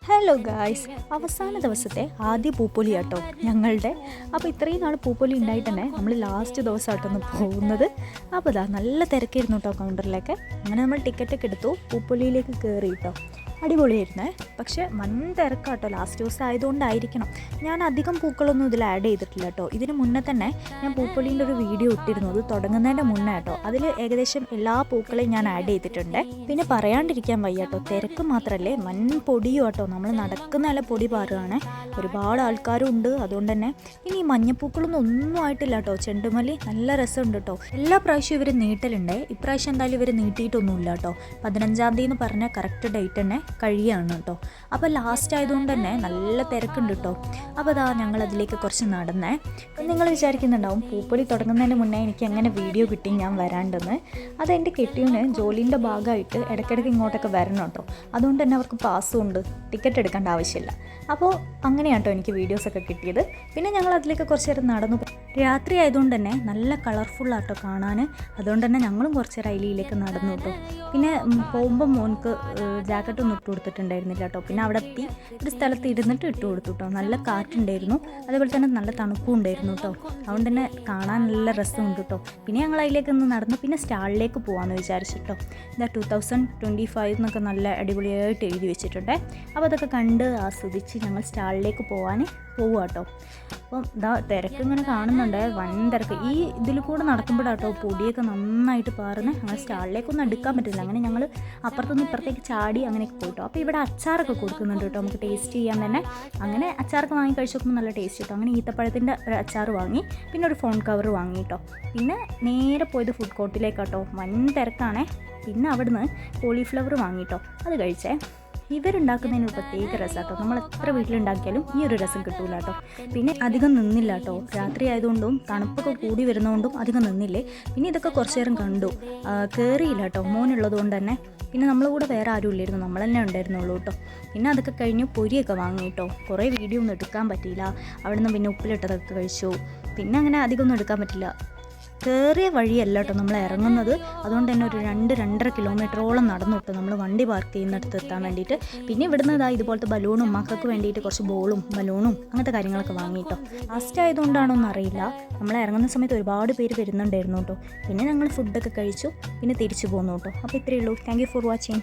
Hello guys, അവസാന ദിവസത്തെ ആദ്യ പൂപ്പൊലി കേട്ടോ ഞങ്ങളുടെ. അപ്പോൾ ഇത്രയും നാൾ പൂപ്പൊലി ഉണ്ടായിട്ട് തന്നെ നമ്മൾ ലാസ്റ്റ് ദിവസമായിട്ടൊന്ന് പോകുന്നത്. അപ്പോൾ ഇതാ നല്ല തിരക്കായിരുന്നു കേട്ടോ കൗണ്ടറിലേക്ക്. അങ്ങനെ നമ്മൾ ടിക്കറ്റൊക്കെ എടുത്തു, പൂപ്പൊലിയിലേക്ക് കയറി കേട്ടോ. അടിപൊളിയായിരുന്നേ, പക്ഷേ വൻ തിരക്കാട്ടോ. ലാസ്റ്റ് ദിവസം ആയതുകൊണ്ടായിരിക്കണം ഞാൻ അധികം പൂക്കളൊന്നും ഇതിൽ ആഡ് ചെയ്തിട്ടില്ല കേട്ടോ. ഇതിന് മുന്നേ തന്നെ ഞാൻ പൂപ്പൊലീൻ്റെ ഒരു വീഡിയോ ഇട്ടിരുന്നു, അത് തുടങ്ങുന്നതിൻ്റെ മുന്നേ കേട്ടോ. അതിൽ ഏകദേശം എല്ലാ പൂക്കളെയും ഞാൻ ആഡ് ചെയ്തിട്ടുണ്ട്. പിന്നെ പറയാണ്ടിരിക്കാൻ വയ്യ കേട്ടോ, തിരക്ക് മാത്രമല്ലേ വൻ പൊടിയും കേട്ടോ. നമ്മൾ നടക്കുന്ന നല്ല പൊടി പാറുകയാണ്, ഒരുപാട് ആൾക്കാരും ഉണ്ട്. അതുകൊണ്ട് തന്നെ ഇനി ഈ മഞ്ഞപ്പൂക്കളൊന്നും ഒന്നും ആയിട്ടില്ല കേട്ടോ. ചെണ്ടുമല്ലി നല്ല രസമുണ്ട് കേട്ടോ. എല്ലാ പ്രാവശ്യവും ഇവർ നീട്ടലുണ്ട്, ഇപ്രാവശ്യം എന്തായാലും ഇവർ നീട്ടിയിട്ടൊന്നുമില്ല കേട്ടോ. 15-ാം തീയതി എന്ന് പറഞ്ഞാൽ കറക്റ്റ് ഡേറ്റ് തന്നെ കഴിയുകയാണ് കേട്ടോ. അപ്പോൾ ലാസ്റ്റ് ആയതുകൊണ്ട് തന്നെ നല്ല തിരക്കുണ്ട് കേട്ടോ. അപ്പോൾ അതാ ഞങ്ങൾ അതിലേക്ക് കുറച്ച് നടന്നേ. നിങ്ങൾ വിചാരിക്കുന്നുണ്ടാവും പൂപ്പൊലി തുടങ്ങുന്നതിന് മുന്നേ എനിക്ക് എങ്ങനെ വീഡിയോ കിട്ടി ഞാൻ വരാണ്ടെന്ന്. അതെൻ്റെ കെട്ടിയവന് ജോലീൻ്റെ ഭാഗമായിട്ട് ഇടയ്ക്കിടയ്ക്ക് ഇങ്ങോട്ടൊക്കെ വരണം കേട്ടോ. അതുകൊണ്ട് തന്നെ അവർക്ക് പാസ്സും ഉണ്ട്, ടിക്കറ്റ് എടുക്കേണ്ട ആവശ്യമില്ല. അപ്പോൾ അങ്ങനെയാണ് കേട്ടോ എനിക്ക് വീഡിയോസൊക്കെ കിട്ടിയത്. പിന്നെ ഞങ്ങൾ അതിലേക്ക് കുറച്ച് നേരം നടന്നു. രാത്രി ആയതുകൊണ്ട് തന്നെ നല്ല കളർഫുള്ളാട്ടോ കാണാൻ. അതുകൊണ്ട് തന്നെ ഞങ്ങളും കുറച്ച് നേരം അയിലേക്ക് നടന്നു കേട്ടോ. പിന്നെ പോകുമ്പോൾ മോൻക്ക് ജാക്കറ്റൊന്നും ഇട്ട് കൊടുത്തിട്ടുണ്ടായിരുന്നില്ല കേട്ടോ. പിന്നെ അവിടെ എത്തി ഒരു സ്ഥലത്ത് ഇരുന്നിട്ട് ഇട്ട് കൊടുത്തു കേട്ടോ. നല്ല കാറ്റുണ്ടായിരുന്നു, അതേപോലെ തന്നെ നല്ല തണുപ്പും ഉണ്ടായിരുന്നു കേട്ടോ. അതുകൊണ്ട് തന്നെ കാണാൻ നല്ല രസമുണ്ട് കേട്ടോ. പിന്നെ ഞങ്ങൾ അതിലേക്ക് ഒന്ന് നടന്നു. പിന്നെ സ്റ്റാളിലേക്ക് പോകാമെന്ന് വിചാരിച്ചിട്ടോ. ഇതാ 2025 എന്നൊക്കെ നല്ല അടിപൊളിയായിട്ട് എഴുതി വെച്ചിട്ടുണ്ട്. അപ്പോൾ അതൊക്കെ കണ്ട് ആസ്വദിച്ച് ഞങ്ങൾ സ്റ്റാളിലേക്ക് പോവുക കേട്ടോ. അപ്പം ഇതാ തിരക്ക് ഇങ്ങനെ കാണുന്നുണ്ട്, വൻ തിരക്ക്. ഈ ഇതിൽ കൂടെ നടക്കുമ്പോഴാട്ടോ പൊടിയൊക്കെ നന്നായിട്ട് പാറുന്നത്. ഞങ്ങൾ സ്റ്റാളിലേക്കൊന്നും എടുക്കാൻ പറ്റില്ല. അങ്ങനെ ഞങ്ങൾ അപ്പുറത്തുനിന്ന് ഇപ്പുറത്തേക്ക് ചാടി അങ്ങനെയൊക്കെ പോയിട്ടോ. അപ്പോൾ ഇവിടെ അച്ചാറൊക്കെ കൊടുക്കുന്നുണ്ട് കേട്ടോ, നമുക്ക് ടേസ്റ്റ് ചെയ്യാൻ തന്നെ. അങ്ങനെ അച്ചാറൊക്കെ വാങ്ങി കഴിച്ച് നോക്കുമ്പോൾ നല്ല ടേസ്റ്റ് കിട്ടും. അങ്ങനെ ഈത്തപ്പഴത്തിൻ്റെ ഒരു അച്ചാർ വാങ്ങി, പിന്നെ ഒരു ഫോൺ കവർ വാങ്ങി കേട്ടോ. പിന്നെ നേരെ പോയത് ഫുഡ് കോർട്ടിലേക്കാട്ടോ. വൻ തിരക്കാണേ. പിന്നെ അവിടുന്ന് കോളിഫ്ലവർ വാങ്ങിട്ടോ, അത് കഴിച്ചേ. ഇവരുണ്ടാക്കുന്നതിന് ഒരു പ്രത്യേക രസമാട്ടോ. നമ്മൾ എത്ര വീട്ടിലുണ്ടാക്കിയാലും ഈ ഒരു രസം കിട്ടൂല കേട്ടോ. പിന്നെ അധികം നിന്നില്ല കേട്ടോ, രാത്രി ആയതുകൊണ്ടും തണുപ്പൊക്കെ കൂടി വരുന്നതുകൊണ്ടും അധികം നിന്നില്ലേ. പിന്നെ ഇതൊക്കെ കുറച്ച് നേരം കണ്ടു, കയറിയില്ല കേട്ടോ മോനുള്ളത് കൊണ്ട് തന്നെ. പിന്നെ നമ്മളെ കൂടെ വേറെ ആരും ഇല്ലായിരുന്നു, നമ്മൾ തന്നെ ഉണ്ടായിരുന്നുള്ളൂ കേട്ടോ. പിന്നെ അതൊക്കെ കഴിഞ്ഞ് പൊരിയൊക്കെ വാങ്ങി കേട്ടോ. കുറേ വീഡിയോ ഒന്നും എടുക്കാൻ പറ്റിയില്ല. അവിടെ നിന്ന് പിന്നെ ഉപ്പിലിട്ടതൊക്കെ കഴിച്ചു. പിന്നെ അങ്ങനെ അധികം ഒന്നും എടുക്കാൻ പറ്റില്ല. കയറിയ വഴിയല്ല കേട്ടോ നമ്മൾ ഇറങ്ങുന്നത്. അതുകൊണ്ട് തന്നെ ഒരു 2-2.5 കിലോമീറ്ററോളം നടന്നു കേട്ടോ നമ്മൾ വണ്ടി പാർക്ക് ചെയ്യുന്നിടത്ത് എത്താൻ വേണ്ടിയിട്ട്. പിന്നെ ഇവിടുന്ന് ഇതുപോലത്തെ ബലൂണും മക്കൾക്ക് വേണ്ടിയിട്ട് കുറച്ച് ബോളും ബലൂണും അങ്ങനത്തെ കാര്യങ്ങളൊക്കെ വാങ്ങിയിട്ടോ. ലാസ്റ്റ് ആയതുകൊണ്ടാണോ എന്നറിയില്ല, നമ്മൾ ഇറങ്ങുന്ന സമയത്ത് ഒരുപാട് പേര് വരുന്നുണ്ടായിരുന്നു കേട്ടോ. പിന്നെ ഞങ്ങൾ ഫുഡൊക്കെ കഴിച്ചു, പിന്നെ തിരിച്ചു പോന്നു കേട്ടോ. അപ്പോൾ ഇത്രയേ ഉള്ളൂ. Thank you for watching.